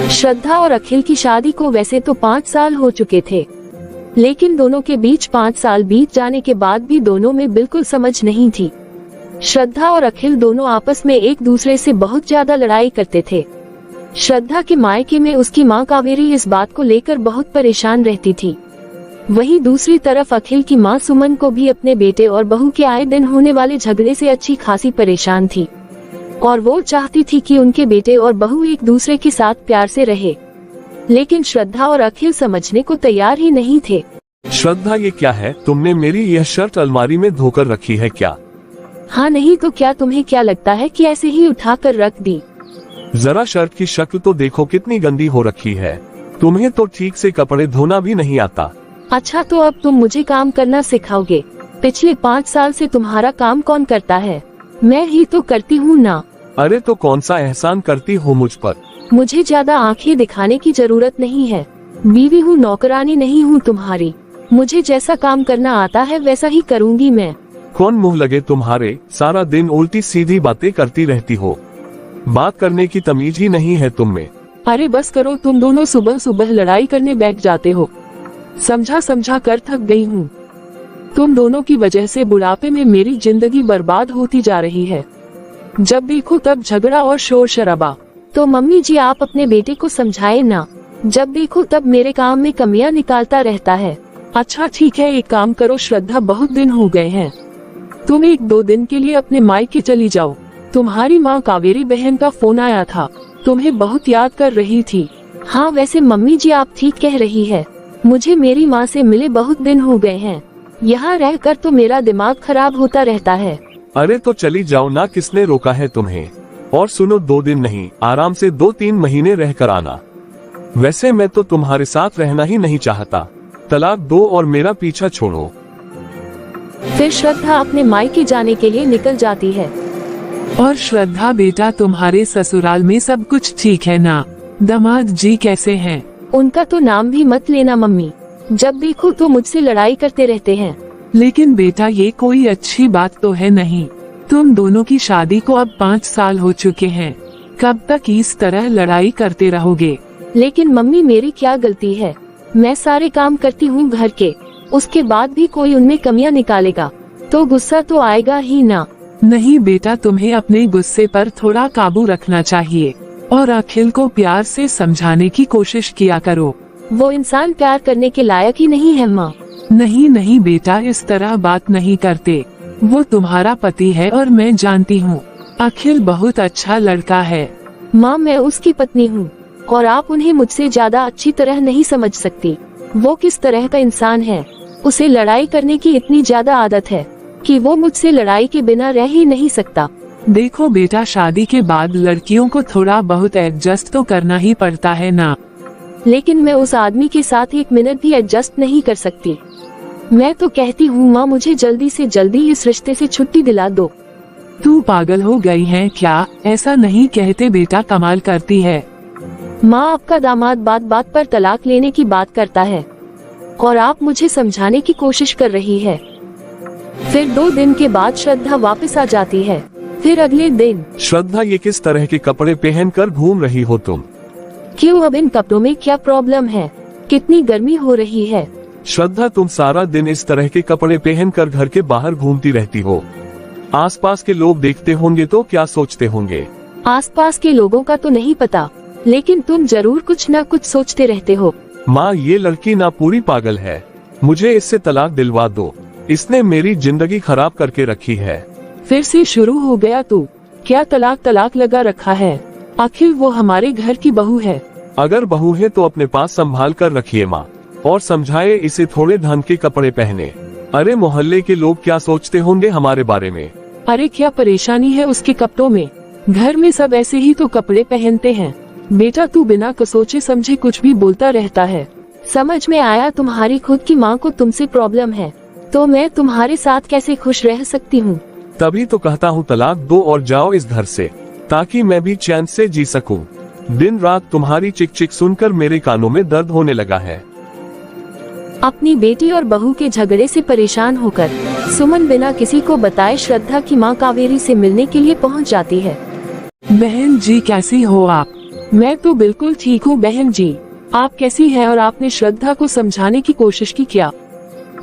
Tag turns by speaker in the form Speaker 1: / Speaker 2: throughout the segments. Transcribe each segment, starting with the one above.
Speaker 1: श्रद्धा और अखिल की शादी को वैसे तो 5 साल हो चुके थे, लेकिन दोनों के बीच 5 साल बीत जाने के बाद भी दोनों में बिल्कुल समझ नहीं थी। श्रद्धा और अखिल दोनों आपस में एक दूसरे से बहुत ज्यादा लड़ाई करते थे। श्रद्धा के मायके में उसकी मां कावेरी इस बात को लेकर बहुत परेशान रहती थी। वहीं दूसरी तरफ अखिल की मां सुमन को भी अपने बेटे और बहू के आए दिन होने वाले झगड़े से अच्छी खासी परेशान थी, और वो चाहती थी कि उनके बेटे और बहू एक दूसरे के साथ प्यार से रहे, लेकिन श्रद्धा और अखिल समझने को तैयार ही नहीं थे।
Speaker 2: श्रद्धा, ये क्या है? तुमने मेरी यह शर्ट अलमारी में धोकर रखी है क्या?
Speaker 1: हाँ नहीं तो क्या, तुम्हें क्या लगता है कि ऐसे ही उठाकर रख दी?
Speaker 2: जरा शर्ट की शक्ल तो देखो कितनी गंदी हो रखी है। तुम्हें तो ठीक से कपड़े धोना भी नहीं आता।
Speaker 1: अच्छा तो अब तुम मुझे काम करना सिखाओगे? पिछले 5 साल से तुम्हारा काम कौन करता है? मैं ही तो करती हूँ ना।
Speaker 2: अरे तो कौन सा एहसान करती हो मुझ पर?
Speaker 1: मुझे ज्यादा आंखें दिखाने की जरूरत नहीं है। बीवी हूँ, नौकरानी नहीं हूँ तुम्हारी। मुझे जैसा काम करना आता है वैसा ही करूँगी मैं।
Speaker 2: कौन मुंह लगे तुम्हारे? सारा दिन उल्टी सीधी बातें करती रहती हो। बात करने की तमीज ही नहीं है तुम में।
Speaker 3: अरे बस करो, तुम दोनों सुबह सुबह लड़ाई करने बैठ जाते हो। समझा समझा कर थक गई हूँ। तुम दोनों की वजह से बुढ़ापे में मेरी जिंदगी बर्बाद होती जा रही है। जब देखो तब झगड़ा और शोर शराबा।
Speaker 1: तो मम्मी जी आप अपने बेटे को समझाए ना, जब देखो तब मेरे काम में कमियां निकालता रहता है।
Speaker 3: अच्छा ठीक है, एक काम करो श्रद्धा, बहुत दिन हो गए हैं, तुम 1-2 दिन के लिए अपने मायके चली जाओ। तुम्हारी माँ कावेरी बहन का फोन आया था, तुम्हें बहुत याद कर रही थी।
Speaker 1: हाँ वैसे मम्मी जी आप ठीक कह रही है, मुझे मेरी माँ से मिले बहुत दिन हो गए हैं। यहाँ रहकर तो मेरा दिमाग खराब होता रहता है।
Speaker 2: अरे तो चली जाओ ना, किसने रोका है तुम्हें? और सुनो, 2 दिन नहीं, आराम से 2-3 महीने रह कर आना। वैसे मैं तो तुम्हारे साथ रहना ही नहीं चाहता। तलाक दो और मेरा पीछा छोड़ो।
Speaker 1: फिर श्रद्धा अपने मायके जाने के लिए निकल जाती है।
Speaker 3: और श्रद्धा बेटा, तुम्हारे ससुराल में सब कुछ ठीक है ना? दामाद जी कैसे हैं?
Speaker 1: उनका तो नाम भी मत लेना मम्मी, जब देखो तो मुझसे लड़ाई करते रहते हैं।
Speaker 3: लेकिन बेटा ये कोई अच्छी बात तो है नहीं। तुम दोनों की शादी को अब 5 साल हो चुके हैं, कब तक इस तरह लड़ाई करते रहोगे?
Speaker 1: लेकिन मम्मी मेरी क्या गलती है? मैं सारे काम करती हूँ घर के, उसके बाद भी कोई उनमें कमियां निकालेगा तो गुस्सा तो आएगा ही ना।
Speaker 3: नहीं बेटा, तुम्हें अपने गुस्से पर थोड़ा काबू रखना चाहिए और अखिल को प्यार से समझाने की कोशिश किया करो।
Speaker 1: वो इंसान प्यार करने के लायक ही नहीं है माँ।
Speaker 3: नहीं नहीं बेटा, इस तरह बात नहीं करते। वो तुम्हारा पति है और मैं जानती हूँ अखिल बहुत अच्छा लड़का है।
Speaker 1: माँ मैं उसकी पत्नी हूँ और आप उन्हें मुझसे ज्यादा अच्छी तरह नहीं समझ सकती। वो किस तरह का इंसान है, उसे लड़ाई करने की इतनी ज्यादा आदत है कि वो मुझसे लड़ाई के बिना रह ही नहीं सकता।
Speaker 3: देखो बेटा, शादी के बाद लड़कियों को थोड़ा बहुत एडजस्ट तो करना ही पड़ता है ना।
Speaker 1: लेकिन मैं उस आदमी के साथ 1 मिनट भी एडजस्ट नहीं कर सकती। मैं तो कहती हूँ माँ, मुझे जल्दी से जल्दी इस रिश्ते से छुट्टी दिला दो।
Speaker 3: तू पागल हो गई है क्या? ऐसा नहीं कहते बेटा, कमाल करती है।
Speaker 1: माँ आपका दामाद बात बात पर तलाक लेने की बात करता है और आप मुझे समझाने की कोशिश कर रही है। फिर 2 दिन के बाद श्रद्धा वापस आ जाती है। फिर अगले दिन,
Speaker 2: श्रद्धा, ये किस तरह के कपड़े पहनकर घूम रही हो तुम?
Speaker 1: क्यों, अब इन कपड़ों में क्या प्रॉब्लम है? कितनी गर्मी हो रही है।
Speaker 2: श्रद्धा, तुम सारा दिन इस तरह के कपड़े पहनकर घर के बाहर घूमती रहती हो। आसपास के लोग देखते होंगे तो क्या सोचते होंगे?
Speaker 1: आसपास के लोगों का तो नहीं पता, लेकिन तुम जरूर कुछ न कुछ सोचते रहते हो।
Speaker 2: माँ, ये लड़की ना पूरी पागल है। मुझे इससे तलाक दिलवा दो, इसने मेरी जिंदगी खराब करके रखी है।
Speaker 3: फिर से शुरू हो गया तू? क्या तलाक तलाक लगा रखा है? आखिर वो हमारे घर की बहू है।
Speaker 2: अगर बहू है तो अपने पास संभाल कर रखिए माँ, और समझाए इसे थोड़े ढंग के कपड़े पहने। अरे मोहल्ले के लोग क्या सोचते होंगे हमारे बारे में?
Speaker 3: अरे क्या परेशानी है उसके कपड़ों में? घर में सब ऐसे ही तो कपड़े पहनते हैं। बेटा तू बिना सोचे समझे कुछ भी बोलता रहता है।
Speaker 1: समझ में आया, तुम्हारी खुद की माँ को तुमसे प्रॉब्लम है, तो मैं तुम्हारे साथ कैसे खुश रह सकती हूँ?
Speaker 2: तभी तो कहता हूँ तलाक दो और जाओ इस घर से, ताकि मैं भी चैन से जी सकूं। दिन रात तुम्हारी चिक चिक सुनकर मेरे कानों में दर्द होने लगा है।
Speaker 1: अपनी बेटी और बहू के झगड़े से परेशान होकर सुमन बिना किसी को बताए श्रद्धा की मां कावेरी से मिलने के लिए पहुंच जाती है।
Speaker 3: बहन जी कैसी हो आप? मैं तो बिल्कुल ठीक हूँ बहन जी। आप कैसी हैं और आपने श्रद्धा को समझाने की कोशिश की क्या?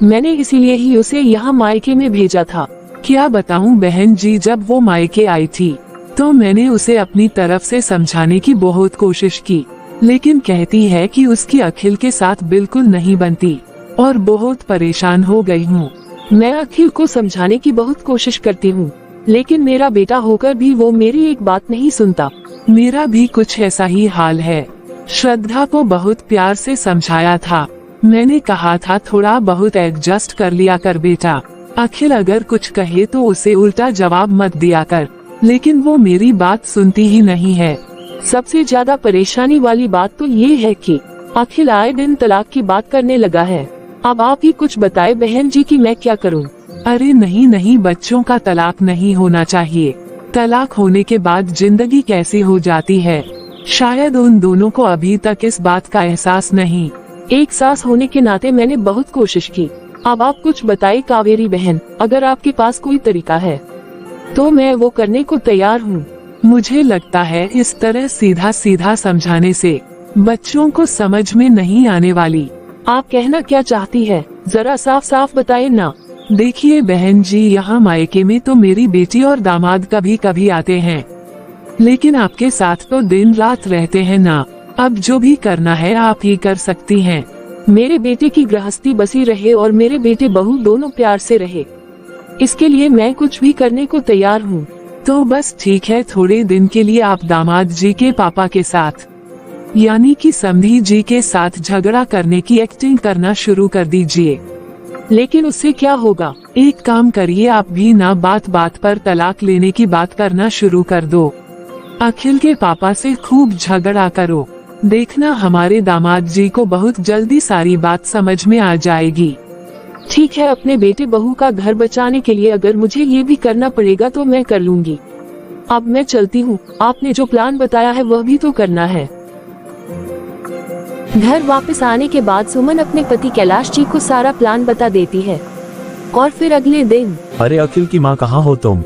Speaker 3: मैंने इसीलिए ही उसे यहाँ मायके में भेजा था। क्या बताऊँ बहन जी, जब वो मायके आई थी तो मैंने उसे अपनी तरफ से समझाने की बहुत कोशिश की, लेकिन कहती है कि उसकी अखिल के साथ बिल्कुल नहीं बनती और बहुत परेशान हो गई हूँ। मैं अखिल को समझाने की बहुत कोशिश करती हूँ, लेकिन मेरा बेटा होकर भी वो मेरी एक बात नहीं सुनता। मेरा भी कुछ ऐसा ही हाल है। श्रद्धा को बहुत प्यार से समझाया था। मैंने कहा था थोड़ा बहुत एडजस्ट कर लिया कर बेटा। अखिल अगर कुछ कहे तो उसे उल्टा जवाब मत दिया कर, लेकिन वो मेरी बात सुनती ही नहीं है।
Speaker 1: सबसे ज्यादा परेशानी वाली बात तो ये है कि अखिल आए दिन तलाक की बात करने लगा है। अब आप ही कुछ बताए बहन जी कि मैं क्या करूं?
Speaker 3: अरे नहीं नहीं, बच्चों का तलाक नहीं होना चाहिए। तलाक होने के बाद जिंदगी कैसी हो जाती है, शायद उन दोनों को अभी तक इस बात का एहसास नहीं।
Speaker 1: एक सास होने के नाते मैंने बहुत कोशिश की। अब आप कुछ बताइए कावेरी बहन, अगर आपके पास कोई तरीका है तो मैं वो करने को तैयार हूँ।
Speaker 3: मुझे लगता है इस तरह सीधा सीधा समझाने से बच्चों को समझ में नहीं आने वाली।
Speaker 1: आप कहना क्या चाहती है, जरा साफ साफ बताए ना।
Speaker 3: देखिए बहन जी, यहाँ मायके में तो मेरी बेटी और दामाद कभी कभी आते हैं, लेकिन आपके साथ तो दिन रात रहते हैं ना। अब जो भी करना है आप ही कर सकती हैं।
Speaker 1: मेरे बेटे की गृहस्थी बसी रहे और मेरे बेटे बहू दोनों प्यार से रहे, इसके लिए मैं कुछ भी करने को तैयार हूँ।
Speaker 3: तो बस ठीक है, थोड़े दिन के लिए आप दामाद जी के पापा के साथ यानी कि समधी जी के साथ झगड़ा करने की एक्टिंग करना शुरू कर दीजिए।
Speaker 1: लेकिन उससे क्या होगा?
Speaker 3: एक काम करिए, आप भी ना बात बात पर तलाक लेने की बात करना शुरू कर दो। अखिल के पापा से खूब झगड़ा करो, देखना हमारे दामाद जी को बहुत जल्दी सारी बात समझ में आ जाएगी।
Speaker 1: ठीक है, अपने बेटे बहू का घर बचाने के लिए अगर मुझे ये भी करना पड़ेगा तो मैं कर लूंगी। अब मैं चलती हूँ, आपने जो प्लान बताया है वह भी तो करना है। घर वापस आने के बाद सुमन अपने पति कैलाश जी को सारा प्लान बता देती है। और फिर अगले दिन,
Speaker 4: अरे अखिल की माँ कहाँ हो तुम?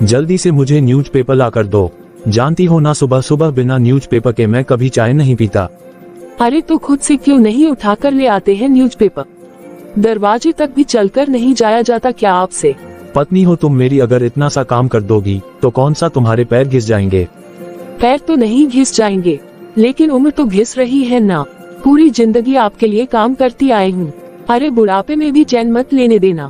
Speaker 4: जल्दी से मुझे न्यूज़पेपर ला कर दो। जानती हो ना, सुबह सुबह बिना न्यूज़पेपर के मैं कभी चाय नहीं पीता।
Speaker 1: अरे तो खुद से क्यों नहीं उठा कर ले आते हैं न्यूज़पेपर? दरवाजे तक भी चलकर नहीं जाया जाता क्या आपसे?
Speaker 4: पत्नी हो तुम मेरी, अगर इतना सा काम कर दोगी तो कौन सा तुम्हारे पैर घिस जाएंगे?
Speaker 1: पैर तो नहीं घिस जाएंगे, लेकिन उम्र तो घिस रही है ना। पूरी जिंदगी आपके लिए काम करती आई हूँ। अरे बुढ़ापे में भी चैन मत लेने देना।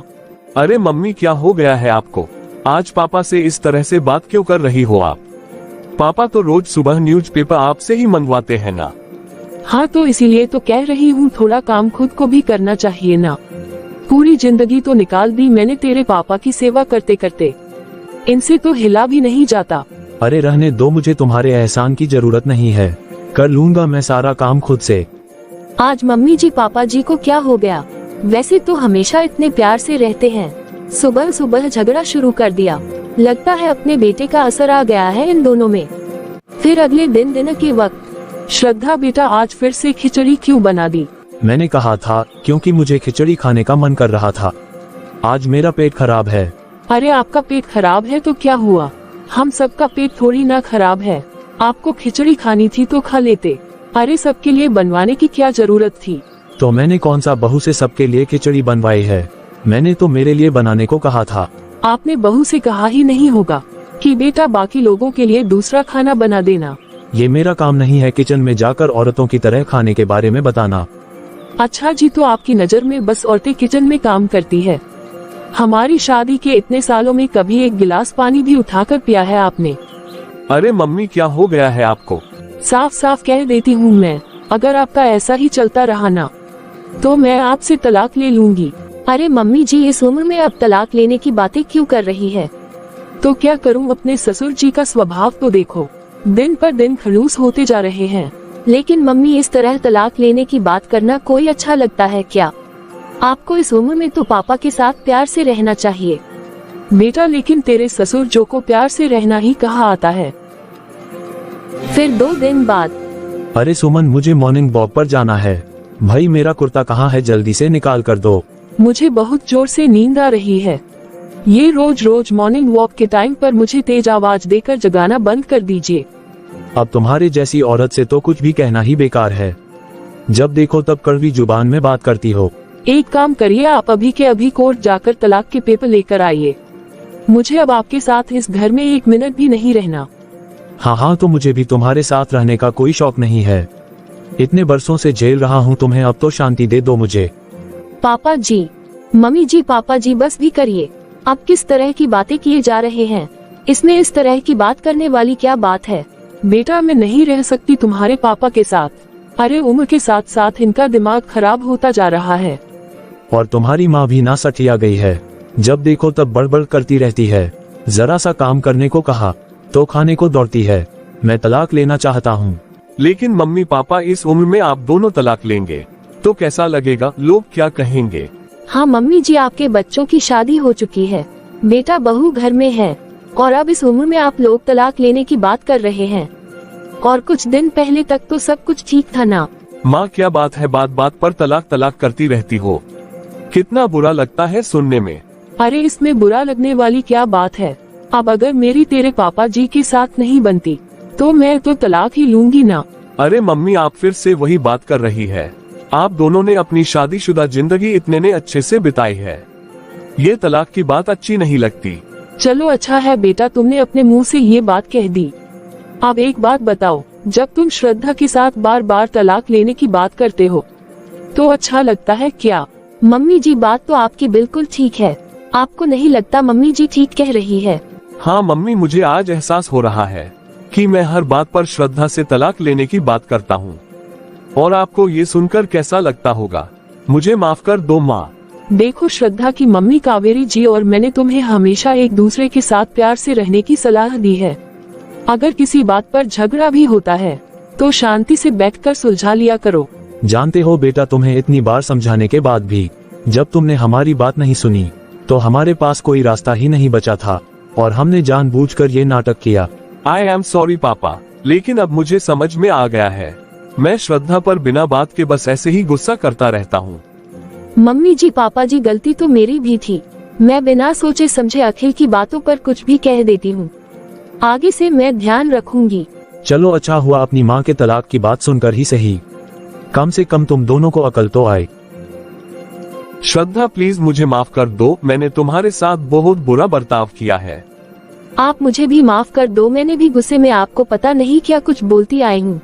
Speaker 2: अरे मम्मी, क्या हो गया है आपको? आज पापा से इस तरह से बात क्यों कर रही हो आप? पापा तो रोज सुबह न्यूज़पेपर आपसे ही मंगवाते हैं ना।
Speaker 1: हाँ तो इसीलिए तो कह रही हूँ, थोड़ा काम खुद को भी करना चाहिए ना। पूरी जिंदगी तो निकाल दी मैंने तेरे पापा की सेवा करते करते, इनसे तो हिला भी नहीं जाता।
Speaker 4: अरे रहने दो, मुझे तुम्हारे एहसान की जरूरत नहीं है, कर लूंगा मैं सारा काम खुद से।
Speaker 1: आज मम्मी जी पापा जी को क्या हो गया? वैसे तो हमेशा इतने प्यार से रहते हैं, सुबह सुबह झगड़ा शुरू कर दिया। लगता है अपने बेटे का असर आ गया है इन दोनों में। फिर अगले दिन के वक्त,
Speaker 3: श्रद्धा बेटा आज फिर से खिचड़ी क्यों बना दी?
Speaker 4: मैंने कहा था क्योंकि मुझे खिचड़ी खाने का मन कर रहा था। आज मेरा पेट खराब है।
Speaker 3: अरे आपका पेट खराब है तो क्या हुआ? हम सबका पेट थोड़ी ना खराब है। आपको खिचड़ी खानी थी तो खा लेते। अरे सबके लिए बनवाने की क्या जरूरत थी?
Speaker 4: तो मैंने कौन सा बहू से सबके लिए खिचड़ी बनवाई है? मैंने तो मेरे लिए बनाने को कहा था।
Speaker 3: आपने बहू से कहा ही नहीं होगा कि बेटा बाकी लोगों के लिए दूसरा खाना बना देना।
Speaker 4: ये मेरा काम नहीं है किचन में जाकर औरतों की तरह खाने के बारे में बताना।
Speaker 3: अच्छा जी, तो आपकी नजर में बस औरतें किचन में काम करती है? हमारी शादी के इतने सालों में कभी एक गिलास पानी भी उठाकर पिया है आपने?
Speaker 2: अरे मम्मी, क्या हो गया है आपको?
Speaker 3: साफ साफ कह देती हूँ मैं, अगर आपका ऐसा ही चलता रहा ना तो मैं आपसे तलाक ले लूंगी।
Speaker 1: अरे मम्मी जी, इस उम्र में अब तलाक लेने की बातें क्यों कर रही है?
Speaker 3: तो क्या करूँ, अपने ससुर जी का स्वभाव तो देखो, दिन पर दिन खड़ूस होते जा रहे हैं।
Speaker 1: लेकिन मम्मी, इस तरह तलाक लेने की बात करना कोई अच्छा लगता है क्या? आपको इस उम्र में तो पापा के साथ प्यार से रहना चाहिए।
Speaker 3: बेटा, लेकिन तेरे ससुर जो को प्यार से रहना ही कहा आता है।
Speaker 1: फिर 2 दिन बाद,
Speaker 4: अरे सुमन, मुझे मॉर्निंग वॉक पर जाना है। भाई मेरा कुर्ता कहाँ है, जल्दी से निकाल कर दो।
Speaker 3: मुझे बहुत जोर से नींद आ रही है। ये रोज रोज मॉर्निंग वॉक के टाइम पर मुझे तेज आवाज देकर जगाना बंद कर दीजिए।
Speaker 4: अब तुम्हारे जैसी औरत से तो कुछ भी कहना ही बेकार है। जब देखो तब कड़वी जुबान में बात करती हो।
Speaker 3: एक काम करिए, आप अभी के अभी कोर्ट जाकर तलाक के पेपर लेकर आइए। मुझे अब आपके साथ इस घर में 1 मिनट भी नहीं रहना।
Speaker 4: हाँ, तो मुझे भी तुम्हारे साथ रहने का कोई शौक नहीं है। इतने बरसों से झेल रहा हूँ तुम्हें, अब तो शांति दे दो मुझे।
Speaker 1: पापा जी, मम्मी जी, पापा जी बस भी करिए। आप किस तरह की बातें किए जा रहे हैं? इसमें इस तरह की बात करने वाली क्या बात है?
Speaker 3: बेटा, मैं नहीं रह सकती तुम्हारे पापा के साथ। अरे उम्र के साथ साथ इनका दिमाग खराब होता जा रहा है।
Speaker 4: और तुम्हारी माँ भी ना सठिया गई है, जब देखो तब बड़बड़ करती रहती है। जरा सा काम करने को कहा तो खाने को दौड़ती है। मैं तलाक लेना चाहता हूँ।
Speaker 2: लेकिन मम्मी पापा, इस उम्र में आप दोनों तलाक लेंगे तो कैसा लगेगा? लोग क्या कहेंगे?
Speaker 1: हाँ मम्मी जी, आपके बच्चों की शादी हो चुकी है, बेटा बहू घर में है, और अब इस उम्र में आप लोग तलाक लेने की बात कर रहे हैं। और कुछ दिन पहले तक तो सब कुछ ठीक था ना?
Speaker 2: माँ, क्या बात है, बात बात पर तलाक तलाक करती रहती हो। कितना बुरा लगता है सुनने में।
Speaker 3: अरे इसमें बुरा लगने वाली क्या बात है? अब अगर मेरी तेरे पापा जी के साथ नहीं बनती तो मैं तो तलाक ही लूंगी ना।
Speaker 2: अरे मम्मी, आप फिर से वही बात कर रही है। आप दोनों ने अपनी शादीशुदा जिंदगी इतने ने अच्छे से बिताई है। ये तलाक की बात अच्छी नहीं लगती।
Speaker 3: चलो अच्छा है बेटा, तुमने अपने मुंह से ये बात कह दी। अब एक बात बताओ, जब तुम श्रद्धा के साथ बार बार तलाक लेने की बात करते हो तो अच्छा लगता है क्या?
Speaker 1: मम्मी जी, बात तो आपकी बिल्कुल ठीक है। आपको नहीं लगता मम्मी जी ठीक कह रही है?
Speaker 2: हाँ मम्मी, मुझे आज एहसास हो रहा है कि मैं हर बात पर श्रद्धा से तलाक लेने की बात करता हूँ। और आपको ये सुनकर कैसा लगता होगा? मुझे माफ कर दो माँ।
Speaker 3: देखो श्रद्धा की मम्मी कावेरी जी और मैंने तुम्हें हमेशा एक दूसरे के साथ प्यार से रहने की सलाह दी है। अगर किसी बात पर झगड़ा भी होता है तो शांति से बैठकर सुलझा लिया करो।
Speaker 4: जानते हो बेटा, तुम्हें इतनी बार समझाने के बाद भी जब तुमने हमारी बात नहीं सुनी तो हमारे पास कोई रास्ता ही नहीं बचा था और हमने जानबूझकर ये नाटक किया।
Speaker 2: आई एम सॉरी पापा, लेकिन अब मुझे समझ में आ गया है। मैं श्रद्धा पर बिना बात के बस ऐसे ही गुस्सा करता रहता हूँ।
Speaker 1: मम्मी जी, पापा जी, गलती तो मेरी भी थी। मैं बिना सोचे समझे अखिल की बातों पर कुछ भी कह देती हूँ। आगे से मैं ध्यान रखूंगी।
Speaker 4: चलो अच्छा हुआ अपनी माँ के तलाक की बात सुनकर ही सही, कम से कम तुम दोनों को अकल तो आए।
Speaker 2: श्रद्धा प्लीज मुझे माफ कर दो, मैंने तुम्हारे साथ बहुत बुरा बर्ताव किया है।
Speaker 1: आप मुझे भी माफ कर दो, मैंने भी गुस्से में आपको पता नहीं क्या कुछ बोलती आई हूँ।